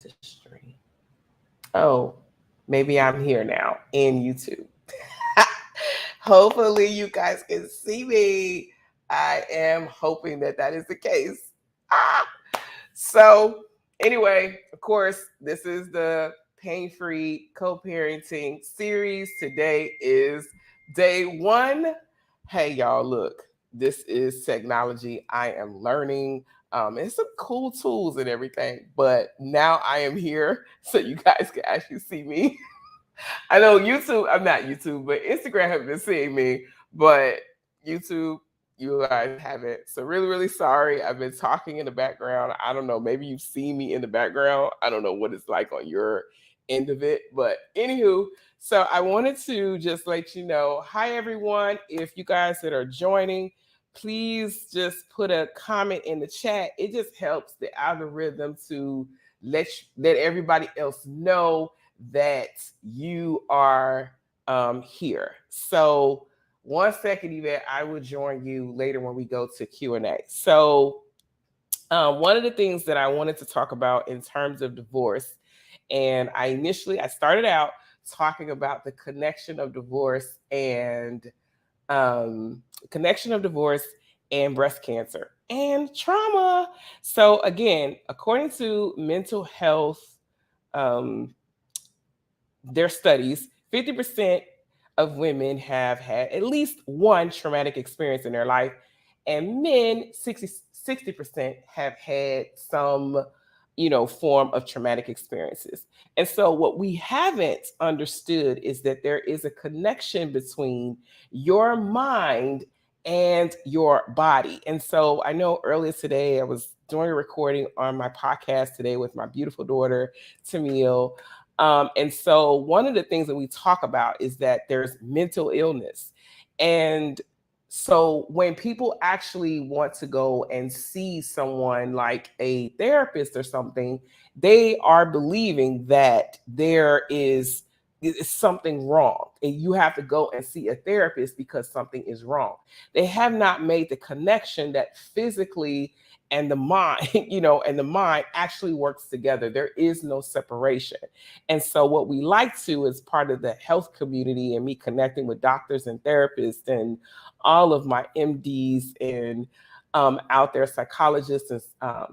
History. Oh, maybe I'm here now in YouTube. Hopefully, you guys can see me. I am hoping that that is the case. Ah! So, anyway, of course, this is the pain free co parenting series. Today is day one. Hey, y'all, look, this is technology. I am learning. And some cool tools and everything, but now I am here so you guys can actually see me. I know YouTube, I'm not YouTube, but Instagram have been seeing me, but YouTube, you guys haven't. So really, really sorry. I've been talking in the background. I don't know. Maybe you've seen me in the background. I don't know what it's like on your end of it. But anywho, so I wanted to just let you know, hi everyone. If you guys that are joining, please just put a comment in the chat. It just helps the algorithm to let everybody else know that you are here. So 1 second, Yvette, I will join you later when we go to Q&A. So one of the things that I wanted to talk about in terms of divorce, and I started out talking about the um, connection of divorce and breast cancer and trauma. So again, according to mental health, um, their studies, 50% of women have had at least one traumatic experience in their life, and men, 60% have had some, form of traumatic experiences. And so what we haven't understood is that there is a connection between your mind and your body. And so I know earlier today I was doing a recording on my podcast today with my beautiful daughter, Tamil. And so one of the things that we talk about is that there's mental illness. And so when people actually want to go and see someone like a therapist or something, they are believing that there is something wrong and you have to go and see a therapist because something is wrong. They have not made the connection that physically and the mind, and the mind actually works together. There is no separation. And so what we like to, as part of the health community and me connecting with doctors and therapists and all of my MDs and out there psychologists and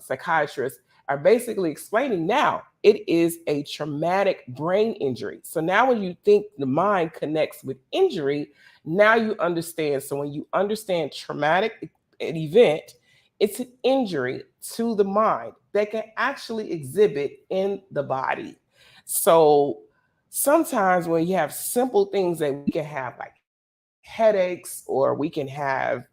psychiatrists, are basically explaining now it is a traumatic brain injury. So now when you think the mind connects with injury, now you understand. So when you understand traumatic an event, it's an injury to the mind that can actually exhibit in the body. So sometimes when you have simple things that we can have, like headaches, or we can have,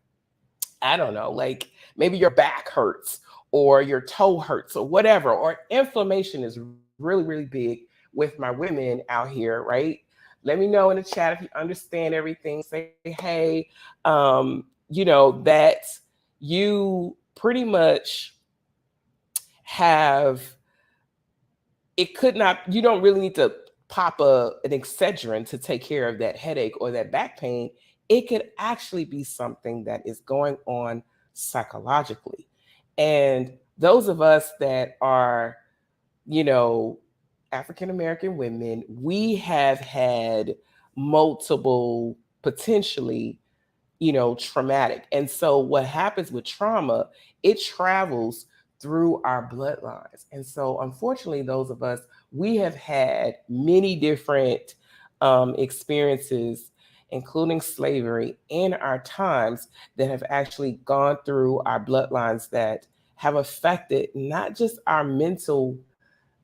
I don't know, like maybe your back hurts or your toe hurts or whatever, or inflammation is really, really big with my women out here, right? Let me know in the chat if you understand everything. Say, hey, that you pretty much have, it could not, you don't really need to pop an Excedrin to take care of that headache or that back pain. It could actually be something that is going on psychologically. And those of us that are, you know, African American women, we have had multiple potentially, traumatic. And so what happens with trauma, it travels through our bloodlines. And so unfortunately, those of us, we have had many different experiences, including slavery in our times, that have actually gone through our bloodlines that have affected not just our mental,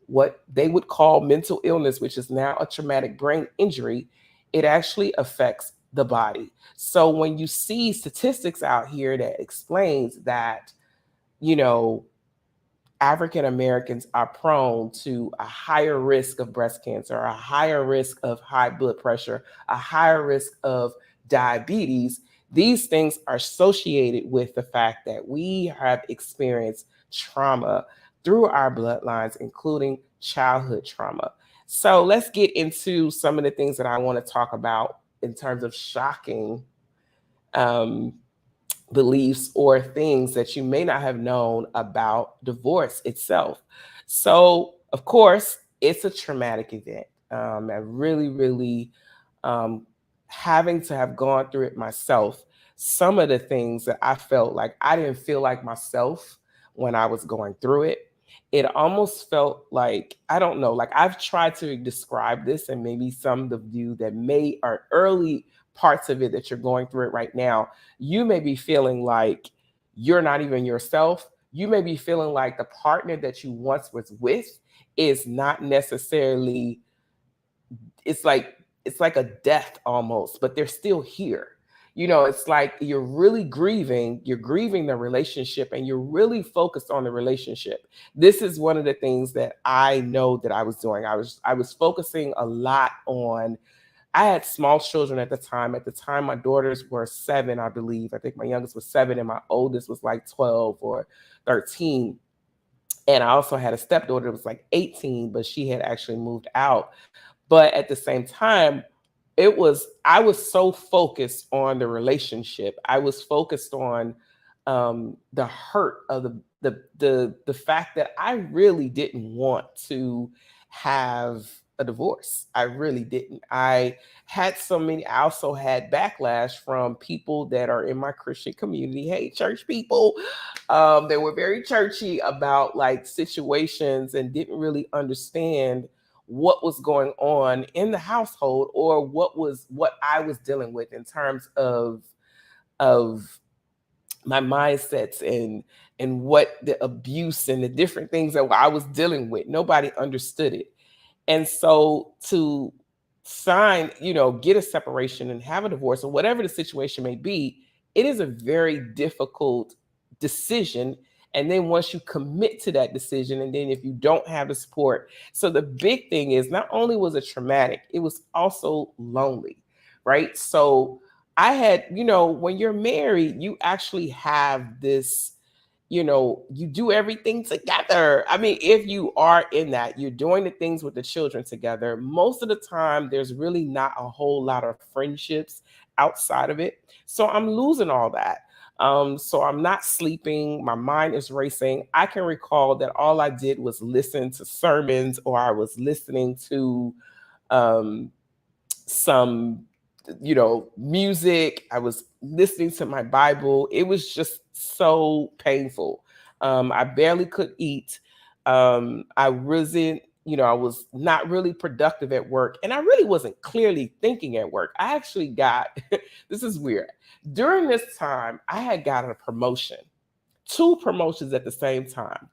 what they would call mental illness, which is now a traumatic brain injury. It actually affects the body. So when you see statistics out here that explains that, you know, African Americans are prone to a higher risk of breast cancer, a higher risk of high blood pressure, a higher risk of diabetes. These things are associated with the fact that we have experienced trauma through our bloodlines, including childhood trauma. So let's get into some of the things that I want to talk about in terms of shocking um, beliefs or things that you may not have known about divorce itself. So, Of course, it's a traumatic event. I really, really, um, having to have gone through it myself, some of the things that I felt like I didn't feel like myself when I was going through it. It almost felt like, I don't know, like I've tried to describe this, and maybe some of you that may are early parts of it that you're going through it right now, you may be feeling like you're not even yourself. You may be feeling like the partner that you once was with is not necessarily, it's like, it's like a death almost, but they're still here. It's like you're grieving the relationship, and you're really focused on the relationship. This is one of the things that I know that I was doing. I was focusing a lot on, I had small children at the time. At the time, my daughters were 7, I believe. I think my youngest was 7, and my oldest was like 12 or 13. And I also had a stepdaughter that was like 18, but she had actually moved out. But at the same time, I was so focused on the relationship. I was focused on the hurt of the fact that I really didn't want to have a divorce. I really didn't. I also had backlash from people that are in my Christian community. Hey, church people, they were very churchy about like situations and didn't really understand what was going on in the household, or what I was dealing with in terms of my mindsets, and what the abuse and the different things that I was dealing with. Nobody understood it. And so to get a separation and have a divorce, or whatever the situation may be, it is a very difficult decision. And then once you commit to that decision, and then if you don't have the support. So the big thing is, not only was it traumatic, it was also lonely, right? So I had, when you're married, you actually have this, you do everything together. I mean, if you are in that, you're doing the things with the children together. Most of the time, there's really not a whole lot of friendships outside of it. So I'm losing all that. So I'm not sleeping. My mind is racing. I can recall that all I did was listen to sermons, or I was listening to um, some music. I was listening to my Bible. It was just so painful. I barely could eat. I wasn't, I was not really productive at work, and I really wasn't clearly thinking at work. I actually got this is weird. During this time, I had gotten a promotion, two promotions at the same time.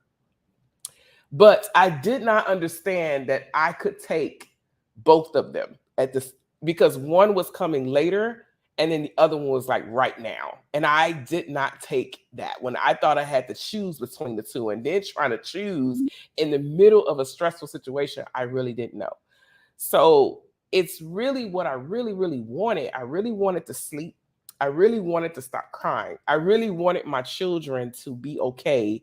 But I did not understand that I could take both of them at this, because one was coming later, and then the other one was like right now. And I did not take that when I thought I had to choose between the two, and then trying to choose in the middle of a stressful situation, I really didn't know. So it's really what I really, really wanted. I really wanted to sleep. I really wanted to stop crying. I really wanted my children to be okay.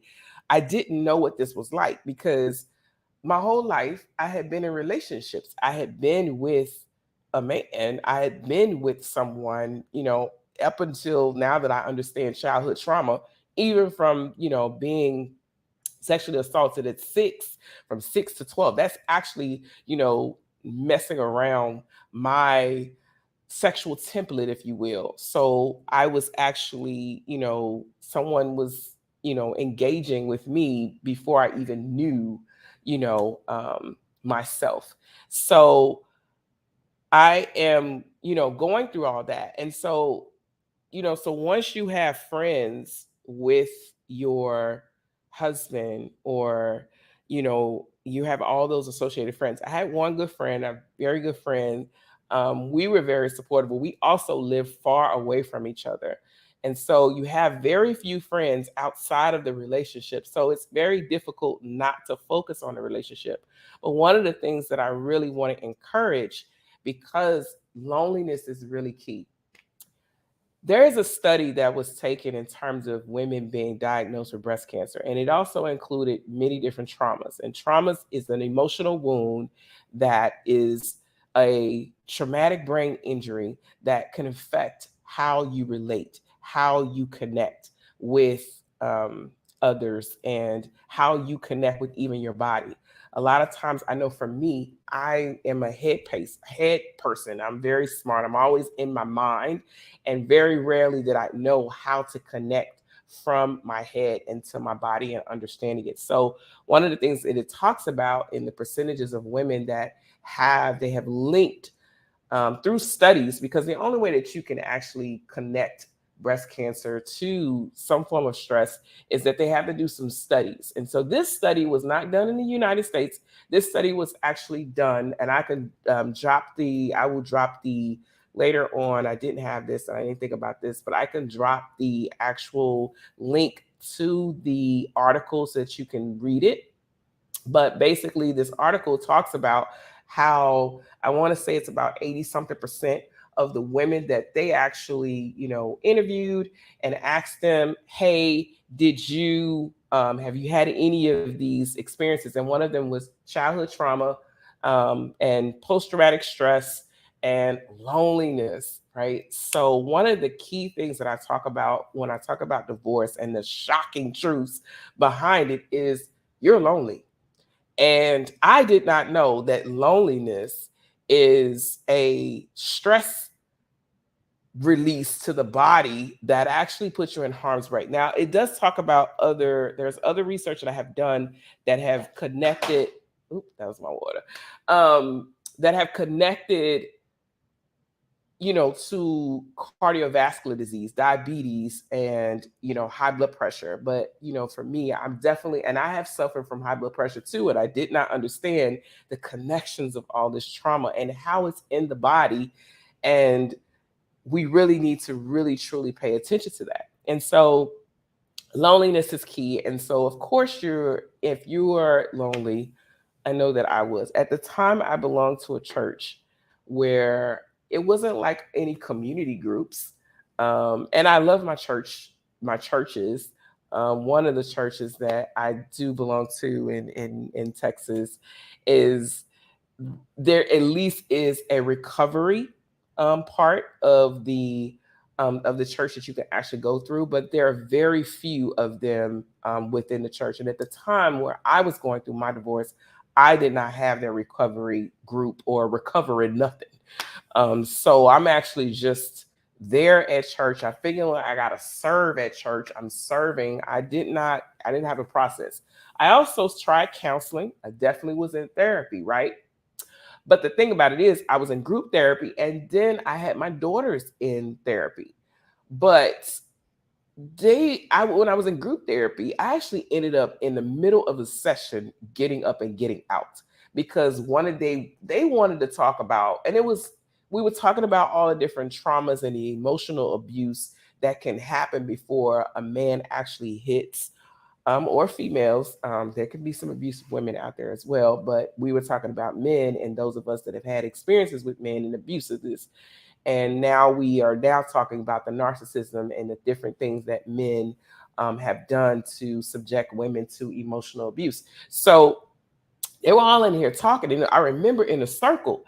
I didn't know what this was like, because my whole life I had been in relationships. I had been with a man. I had been with someone, up until now that I understand childhood trauma, even from, being sexually assaulted at 6, from 6 to 12. That's actually, messing around my sexual template, if you will. So I was actually, someone was, engaging with me before I even knew, myself. So I am, going through all that. And so, so once you have friends with your husband, or, you have all those associated friends. I had one good friend, a very good friend. We were very supportive, but we also lived far away from each other. And so you have very few friends outside of the relationship. So it's very difficult not to focus on the relationship. But one of the things that I really want to encourage, because loneliness is really key. There is a study that was taken in terms of women being diagnosed with breast cancer, and it also included many different traumas. And traumas is an emotional wound that is a traumatic brain injury that can affect how you relate, how you connect with others, and how you connect with even your body. a lot of times, I know for me, I am a head person. I'm very smart. I'm always in my mind, and very rarely did I know how to connect from my head into my body and understanding it. So one of the things that it talks about in the percentages of women that they have linked through studies, because the only way that you can actually connect breast cancer to some form of stress is that they have to do some studies. And so this study was not done in the United States. This study was actually done, and I could I will drop the later on. I didn't have this, and I didn't think about this, but I can drop the actual link to the article so that you can read it. But basically, this article talks about how, I want to say it's about 80 something percent of the women that they actually, interviewed and asked them, hey, did you have you had any of these experiences? And one of them was childhood trauma, and post-traumatic stress and loneliness, right? So one of the key things that I talk about when I talk about divorce, and the shocking truths behind it, is you're lonely. And I did not know that loneliness is a stress release to the body that actually puts you in harm's way. Now, it does talk about there's other research that I have done that have connected, that was my water, that have connected, to cardiovascular disease, diabetes, and, high blood pressure. But, for me, I'm definitely, and I have suffered from high blood pressure too. And I did not understand the connections of all this trauma and how it's in the body. And we really need to really, truly pay attention to that. And so loneliness is key. And so, of course, if you are lonely, I know that I was. At the time, I belonged to a church where it wasn't like any community groups. And I love my churches. One of the churches that I do belong to in Texas is, there at least is a recovery part of the church that you can actually go through, but there are very few of them within the church. And at the time where I was going through my divorce, I did not have their recovery group or recovering nothing. So I'm actually just there at church. I figured, like, I gotta serve at church. I'm serving. I didn't have a process. I also tried counseling. I definitely was in therapy, right? But the thing about it is, I was in group therapy, and then I had my daughters in therapy. But when I was in group therapy, I actually ended up in the middle of a session getting up and getting out, because they wanted to talk about, and we were talking about all the different traumas and the emotional abuse that can happen before a man actually hits, or females. There could be some abusive women out there as well, but we were talking about men and those of us that have had experiences with men and abusiveness. And now we are now talking about the narcissism and the different things that men have done to subject women to emotional abuse. So they were all in here talking, and I remember in a circle,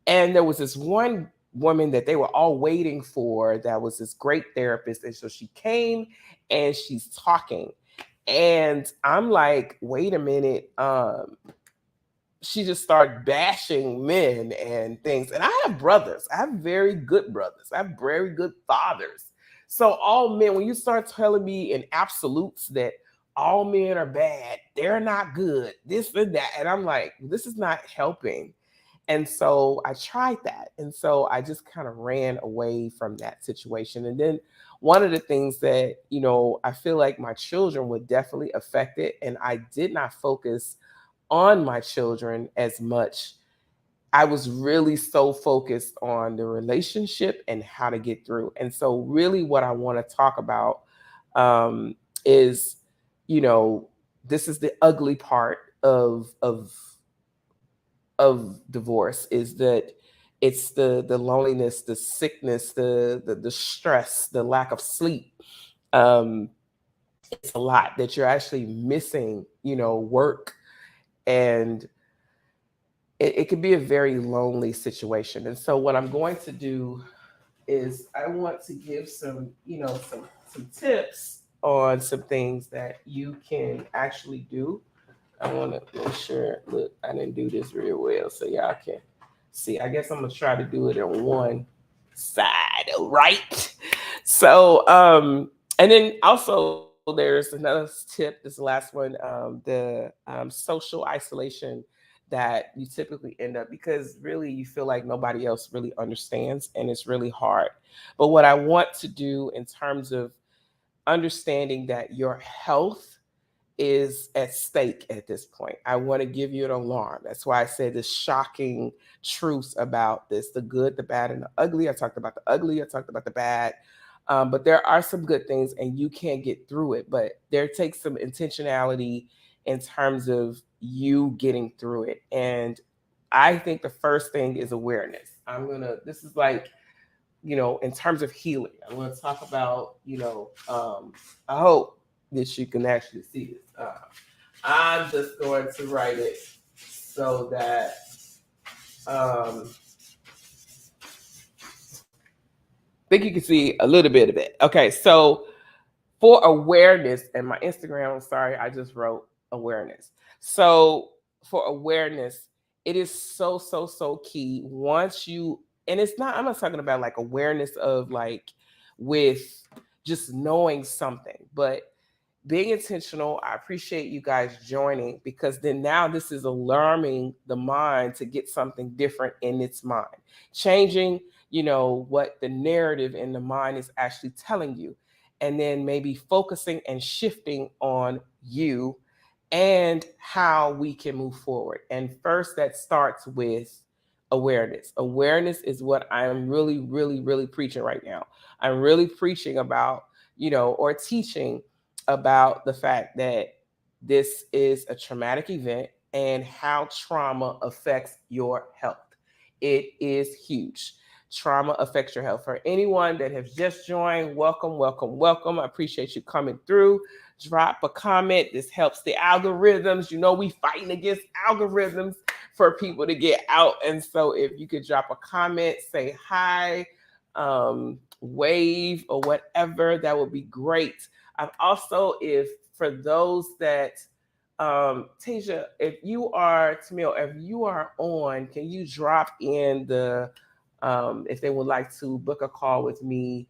and there was this one woman that they were all waiting for, that was this great therapist. And so she came and she's talking, and I'm like, wait a minute. She just started bashing men and things. And I have brothers. I have very good brothers. I have very good fathers. So all men, when you start telling me in absolutes that all men are bad, they're not good, this and that, and I'm like, this is not helping. And so I tried that. And so I just kind of ran away from that situation. And then one of the things that, I feel like my children would definitely affect it. And I did not focus on my children as much. I was really so focused on the relationship and how to get through. And so, really, what I want to talk about um, is, you know, this is the ugly part of divorce, is that it's the loneliness, the sickness, the stress, the lack of sleep. Um, it's a lot that you're actually missing, work, and it can be a very lonely situation. And so what I'm going to do is I want to give some tips on some things that you can actually do I want to make sure. Look, I didn't do this real well, so y'all can see. I guess I'm gonna try to do it on one side, right? So, and then also there's another tip. This last one, the social isolation that you typically end up because really you feel like nobody else really understands, and it's really hard. But what I want to do in terms of understanding that your health is at stake at this point. I want to give you an alarm. That's why I said the shocking truths about this, the good, the bad, and the ugly. I talked about the ugly, I talked about the bad. But there are some good things, and you can get through it. But there takes some intentionality in terms of you getting through it. And I think the first thing is awareness. This is like, in terms of healing, I'm going to talk about, I hope that you can actually see this. I'm just going to write it so that I think you can see a little bit of it. Okay, so for awareness, and my Instagram, I'm sorry, I just wrote awareness. So for awareness, it is so, so, so key. Once you, and it's not, I'm not talking about like awareness of like with just knowing something, but being intentional. I appreciate you guys joining because then now this is alarming the mind to get something different in its mind, changing, what the narrative in the mind is actually telling you, and then maybe focusing and shifting on you and how we can move forward. And first, that starts with awareness. Awareness is what I'm really, really, really preaching right now. I'm really preaching about, or teaching about the fact that this is a traumatic event and how trauma affects your health. It is huge. Trauma affects your health. For anyone that has just joined, welcome, welcome, welcome. I appreciate you coming through. Drop a comment. This helps the algorithms. We fighting against algorithms for people to get out. And so if you could drop a comment, say hi, wave or whatever, that would be great. I've also, if for those that, Tasia, if you are, Tamil, if you are on, can you drop in if they would like to book a call with me,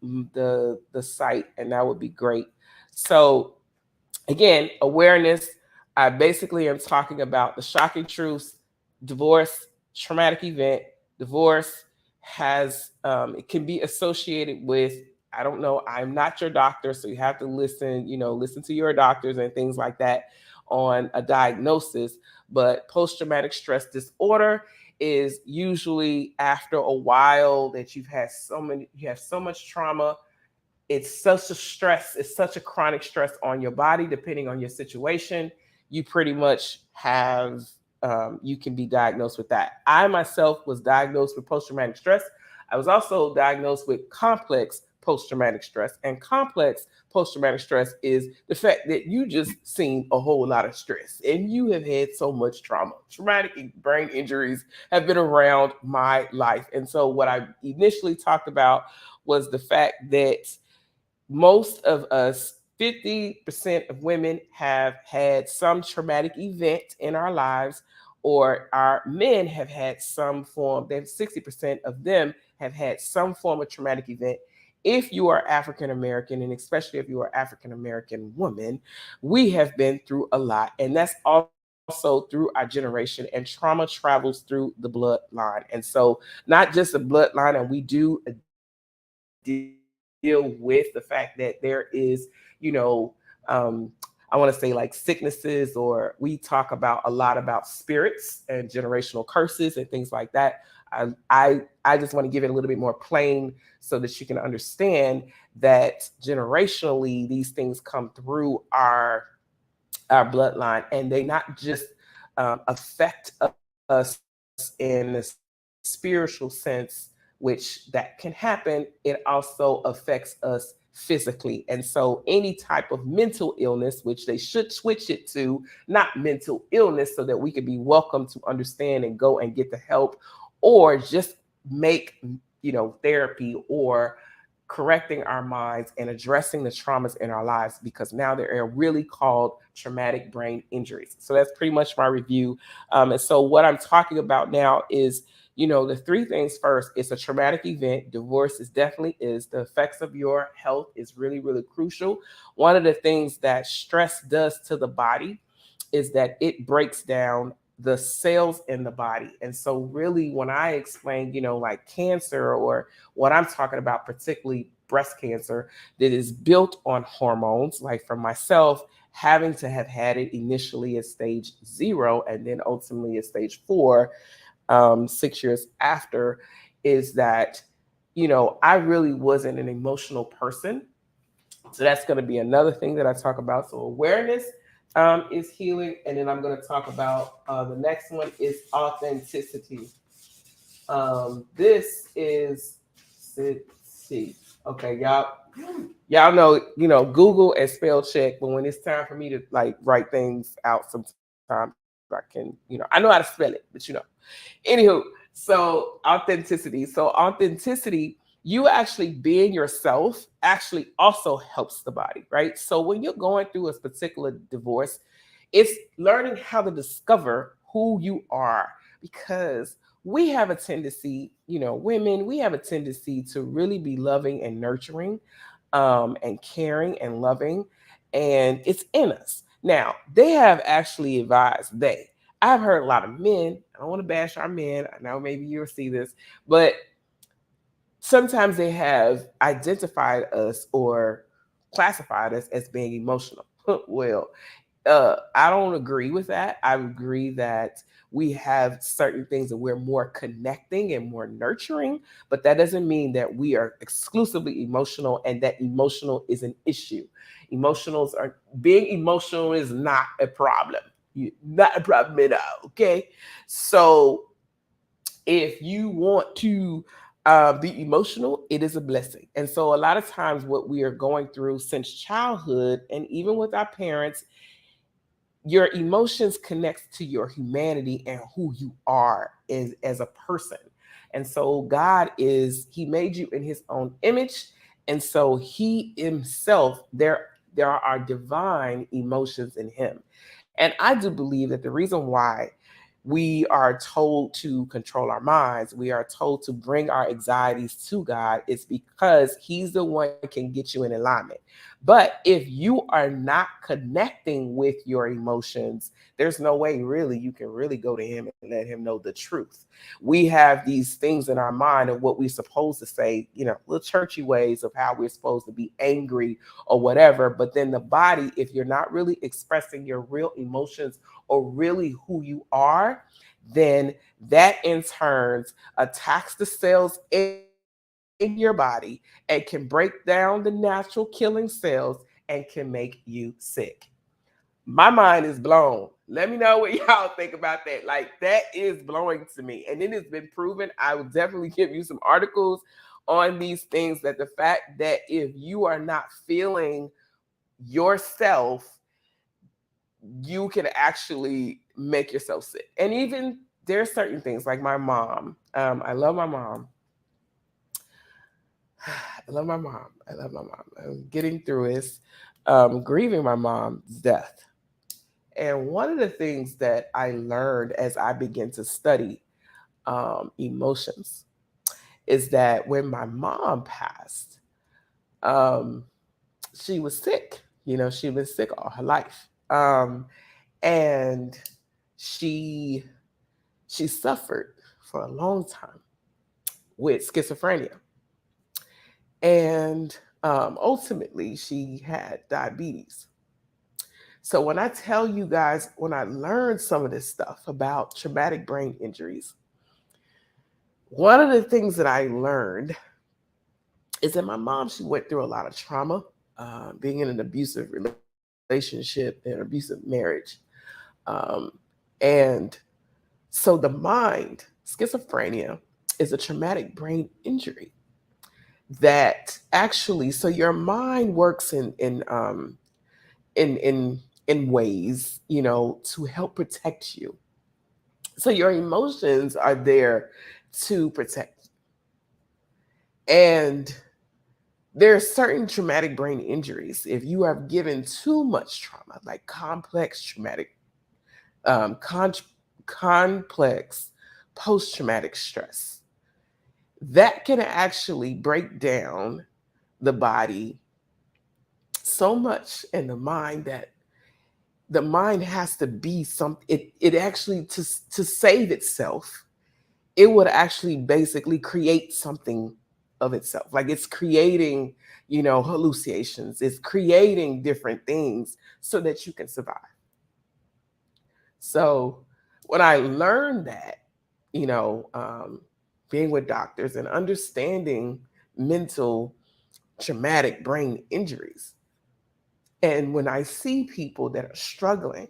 the site, and that would be great. So again, awareness. I basically am talking about the shocking truths. Divorce, traumatic event. Divorce has, it can be associated with, I don't know, I'm not your doctor, so you have to listen to your doctors and things like that on a diagnosis. But post-traumatic stress disorder is usually after a while that you have so much trauma. It's such a stress, it's such a chronic stress on your body, depending on your situation. You pretty much have, you can be diagnosed with that. I myself was diagnosed with post-traumatic stress. I was also diagnosed with complex post-traumatic stress. And complex post-traumatic stress is the fact that you just seen a whole lot of stress and you have had so much trauma. Traumatic brain injuries have been around my life. And so what I initially talked about was the fact that most of us, 50% of women, have had some traumatic event in our lives, or our men have had some form, then 60% of them have had some form of traumatic event. If you are African American, and especially if you are African American woman, we have been through a lot. And that's also through our generation, and trauma travels through the bloodline. And so, not just a bloodline, and we do deal with the fact that there is, I want to say like sicknesses, or we talk about a lot about spirits and generational curses and things like that. I just want to give it a little bit more plain so that you can understand that generationally these things come through our bloodline, and they not just affect us in the spiritual sense, which that can happen. It also affects us physically. And so any type of mental illness, which they should switch it to not mental illness, so that we can be welcome to understand and go and get the help, or just make therapy or correcting our minds and addressing the traumas in our lives, because now they are really called traumatic brain injuries. So that's pretty much my review. And so what I'm talking about now is, the three things. First, it's a traumatic event. Divorce is definitely is. The effects of your health is really, really crucial. One of the things that stress does to the body is that it breaks down the cells in the body. And so really when I explain, like cancer, or what I'm talking about, particularly breast cancer, that is built on hormones, like for myself, having to have had it initially at stage 0 and then ultimately at stage 4, 6 years after, is that, I really wasn't an emotional person. So that's going to be another thing that I talk about. So awareness is healing. And then I'm going to talk about the next one is authenticity. This is see. Okay, y'all know, Google and spell check, but when it's time for me to like write things out, sometimes I can, I know how to spell it, but Anywho, so authenticity. So authenticity, you actually being yourself actually also helps the body, right? So when you're going through a particular divorce, it's learning how to discover who you are, because we have a tendency, women, we have a tendency to really be loving and nurturing, and caring and loving, and it's in us. Now, they have actually advised, I've heard a lot of men, I don't want to bash our men, I know maybe you'll see this, but sometimes they have identified us or classified us as being emotional. Well, I don't agree with that. I agree that we have certain things that we're more connecting and more nurturing, but that doesn't mean that we are exclusively emotional and that emotional is an issue. Emotionals are Being emotional is not a problem. Not a problem at all. Okay, so if you want to be emotional, it is a blessing. And so, a lot of times, what we are going through since childhood, and even with our parents, your emotions connect to your humanity and who you are as a person. And so he made you in his own image. And so he himself, there are divine emotions in him. And I do believe that the reason why we are told to control our minds, we are told to bring our anxieties to God, is because he's the one that can get you in alignment. But if you are not connecting with your emotions, there's no way really you can really go to him and let him know the truth. We have these things in our mind of what we're supposed to say, little churchy ways of how we're supposed to be angry or whatever. But then the body, if you're not really expressing your real emotions or really who you are, then that in turn attacks the cells in your body and can break down the natural killing cells and can make you sick. My mind is blown. Let me know what y'all think about that. Like, that is blowing to me. And it has been proven. I will definitely give you some articles on these things, that the fact that if you are not feeling yourself, you can actually make yourself sick. And even there's certain things like my mom. I love my mom. I love my mom. I love my mom. I'm getting through this, grieving my mom's death. And one of the things that I learned as I began to study emotions is that when my mom passed, um, she was sick. She was sick all her life, and she she suffered for a long time with schizophrenia, and ultimately she had diabetes. So when I tell you guys, when I learned some of this stuff about traumatic brain injuries, one of the things that I learned is that my mom, she went through a lot of trauma, being in an abusive relationship, an abusive marriage. Um, and so the mind, schizophrenia, is a traumatic brain injury that actually, so your mind works in ways, to help protect you. So your emotions are there to protect you. And There are certain traumatic brain injuries. If you are given too much trauma, like complex traumatic, con- complex post traumatic stress, that can actually break down the body so much and the mind that the mind has to be some it actually to save itself, it would actually basically create something of itself. Like it's creating, hallucinations, it's creating different things so that you can survive. So when I learned that, you know, um, being with doctors and understanding mental traumatic brain injuries, and when I see people that are struggling,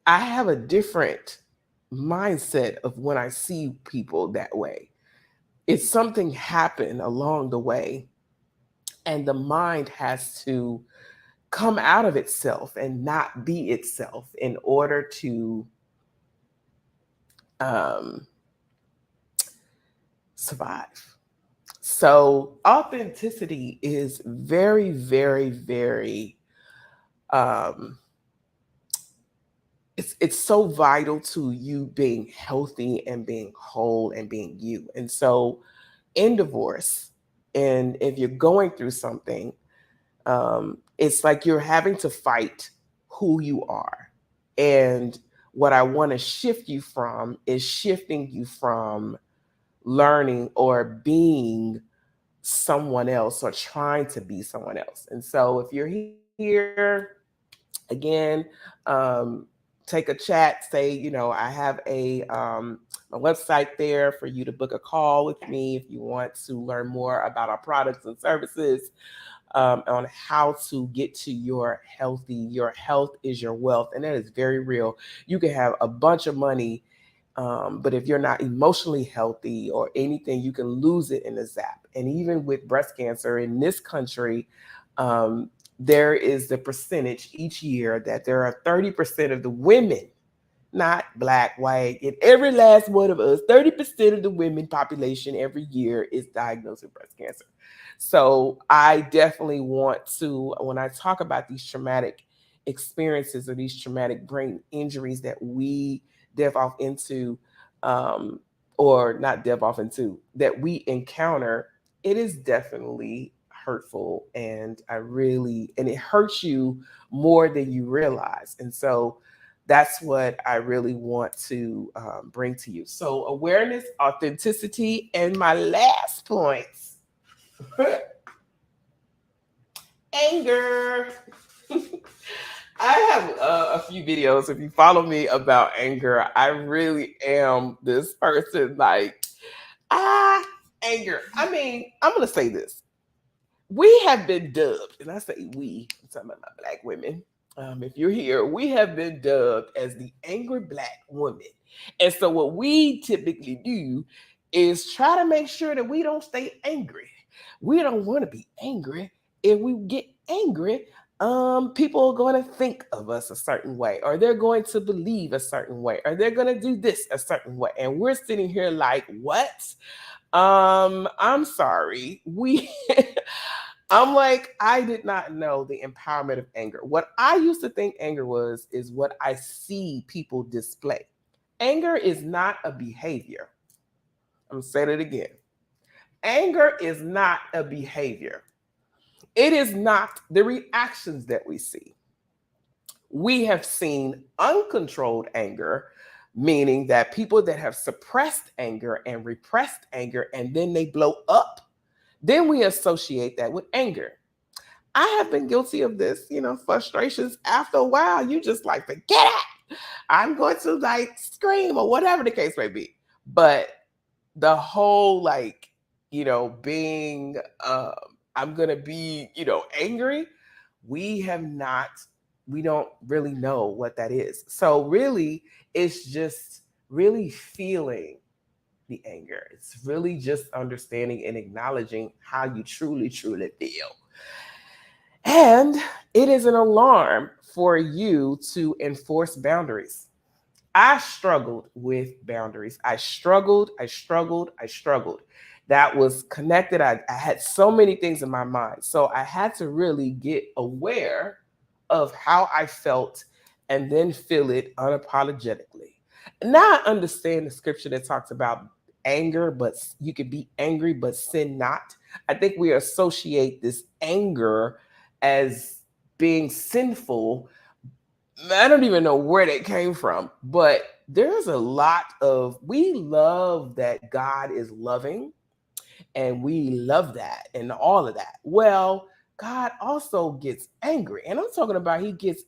I have a different mindset of when I see people that way. It's something happened along the way, and the mind has to come out of itself and not be itself in order to um, survive. So authenticity is very, very, very um, it's so vital to you being healthy and being whole and being you. And so in divorce, and if you're going through something, it's like you're having to fight who you are. And what I want to shift you from is shifting you from learning or being someone else or trying to be someone else. And so if you're here again, um, take a chat, say, I have a website there for you to book a call with me if you want to learn more about our products and services, on how to get to your health is your wealth. And that is very real. You can have a bunch of money, but if you're not emotionally healthy or anything, you can lose it in a zap. And even with breast cancer in this country, um, there is the percentage each year that there are 30% of the women, not black, white, and every last one of us, 30% of the women population every year is diagnosed with breast cancer. So I definitely want to, when I talk about these traumatic experiences or these traumatic brain injuries that we dev off into, um, or not dev off into, that we encounter, it is definitely hurtful. And and it hurts you more than you realize. And so that's what I really want to bring to you. So, awareness, authenticity, and my last points anger. I have a few videos. If you follow me about anger, I really am this person like, ah, anger. I mean, I'm going to say this. We have been dubbed, and I say we, I'm talking about my black women. If you're here, we have been dubbed as the angry black woman. And so, what we typically do is try to make sure that we don't stay angry. We don't want to be angry. If we get angry, people are going to think of us a certain way, or they're going to believe a certain way, or they're going to do this a certain way. And we're sitting here like, what? I'm sorry. I'm like, I did not know the empowerment of anger. What I used to think anger was is what I see people display. Anger is not a behavior. I'm saying it again. Anger is not a behavior. It is not the reactions that we see. We have seen uncontrolled anger, meaning that people that have suppressed anger and repressed anger and then they blow up, then we associate that with anger. I have been guilty of this, frustrations. After a while, you just like, forget it. I'm going to like scream or whatever the case may be. But the whole like, being, I'm going to be, angry, we have not, we don't really know what that is. So really, it's just really feeling the anger. It's really just understanding and acknowledging how you truly, truly feel. And it is an alarm for you to enforce boundaries. I struggled with boundaries. I struggled. that was connected. I had so many things in my mind. So I had to really get aware of how I felt and then feel it unapologetically. Now I understand the scripture that talks about anger, but you could be angry, but sin not. I think we associate this anger as being sinful. I don't even know where that came from, but there's a lot of, we love that God is loving and we love that and all of that. Well, God also gets angry, and I'm talking about he gets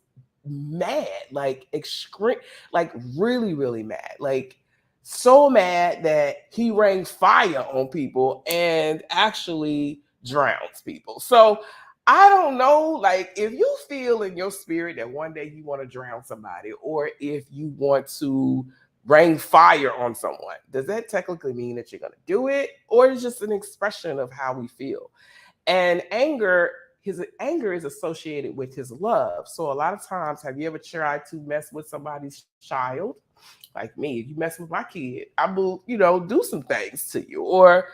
mad, like extreme, like really, really mad, like so mad that he rains fire on people and actually drowns people. So I don't know, like if you feel in your spirit that one day you want to drown somebody, or if you want to rain fire on someone, does that technically mean that you're going to do it, or is it just an expression of how we feel? And anger, his anger is associated with his love. So a lot of times, have you ever tried to mess with somebody's child? Like me, if you mess with my kid, I will, do some things to you, or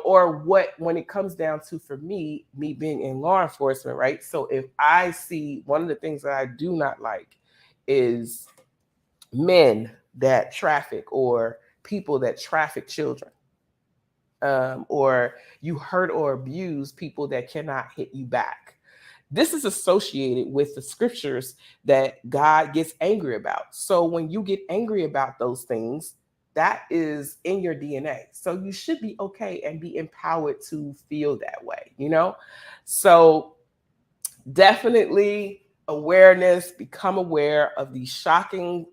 or what, when it comes down to, for me being in law enforcement, right? So if I see, one of the things that I do not like is men that traffic, or people that traffic children, or you hurt or abuse people that cannot hit you back. This is associated with the scriptures that God gets angry about. So when you get angry about those things, that is in your DNA. So you should be okay and be empowered to feel that way. So definitely awareness, become aware of these shocking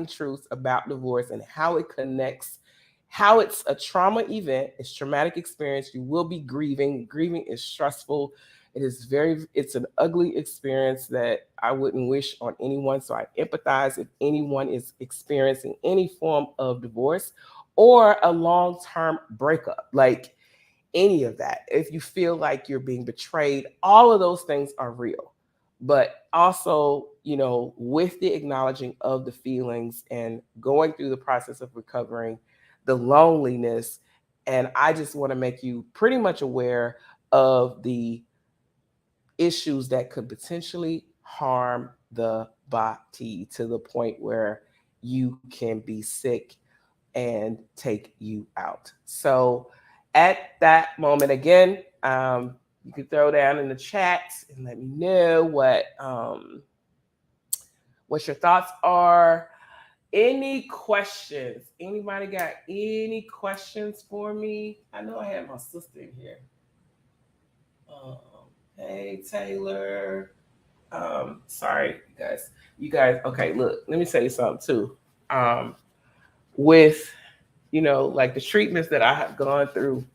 truths about divorce and how it connects, how it's a trauma event, it's traumatic experience. You will be grieving is stressful. It's an ugly experience that I wouldn't wish on anyone. So I empathize if anyone is experiencing any form of divorce or a long-term breakup, like any of that. If you feel like you're being betrayed, all of those things are real. But also, with the acknowledging of the feelings and going through the process of recovering, the loneliness. And I just want to make you pretty much aware of the issues that could potentially harm the body to the point where you can be sick and take you out. So at that moment, again, you can throw down in the chat and let me know what your thoughts are. Any questions? Anybody got any questions for me? I know I had my sister in here. Um, hey Taylor. Sorry, you guys. You guys, okay, look, let me tell you something too. With like the treatments that I have gone through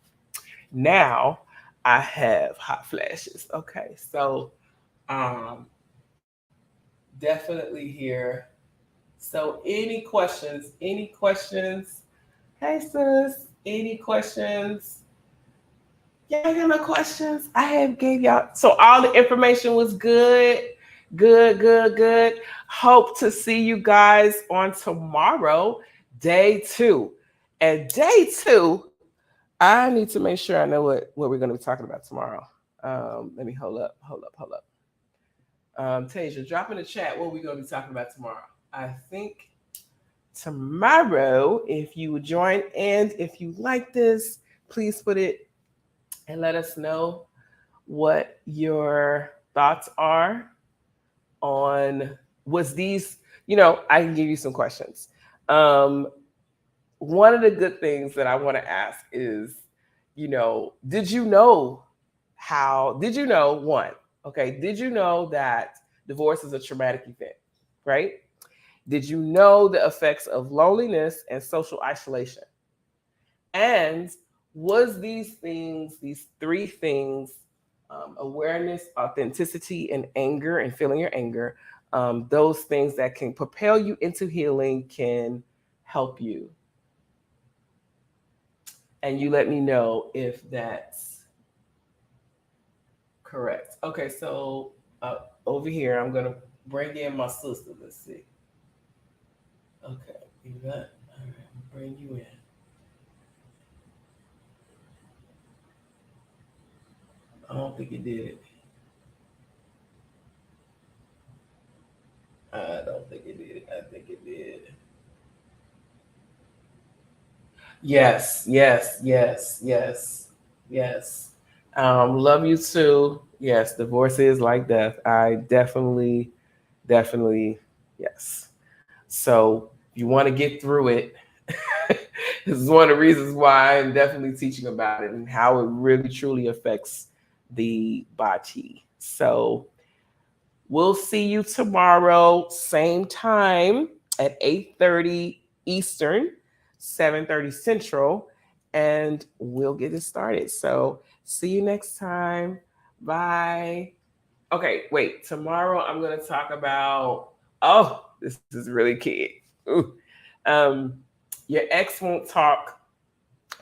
now, I have hot flashes. Okay, so um, definitely here. So any questions? Any questions? Hey sis, any questions? Y'all got no questions? I have gave y'all, so all the information was good. Good, good, good. Hope to see you guys on tomorrow, day 2. And day 2, I need to make sure I know what we're going to be talking about tomorrow. Let me hold up. Tasia, drop in the chat what we're going to be talking about tomorrow. I think tomorrow, if you would join, and if you like this, please put it and let us know what your thoughts are on, was these, I can give you some questions. One of the good things that I want to ask is, did you know did you know one, okay, did you know that divorce is a traumatic event, right? Did you know the effects of loneliness and social isolation? And was these 3 things, awareness, authenticity, and anger, and feeling your anger, those things that can propel you into healing, can help you? And you let me know if that's correct. Okay, so over here, I'm going to bring in my sister. Let's see. Okay, you got, all right, bring you in. I don't think it did. I don't think it did. I think it did. Yes, yes, yes, yes, yes. Love you too. Yes, divorce is like death. I definitely, definitely, yes. So if you want to get through it, this is one of the reasons why I'm definitely teaching about it and how it really truly affects the body. So we'll see you tomorrow, same time at 8:30 Eastern, 7:30 Central, and we'll get it started. So see you next time. Bye. Okay, wait. Tomorrow I'm going to talk about, oh, this is really key. Ooh. Um, your ex won't talk.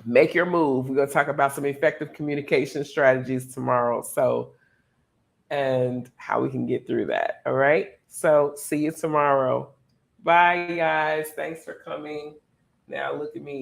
Make your move. We're going to talk about some effective communication strategies tomorrow. So and how we can get through that. All right. So see you tomorrow. Bye, guys. Thanks for coming. Now look at me.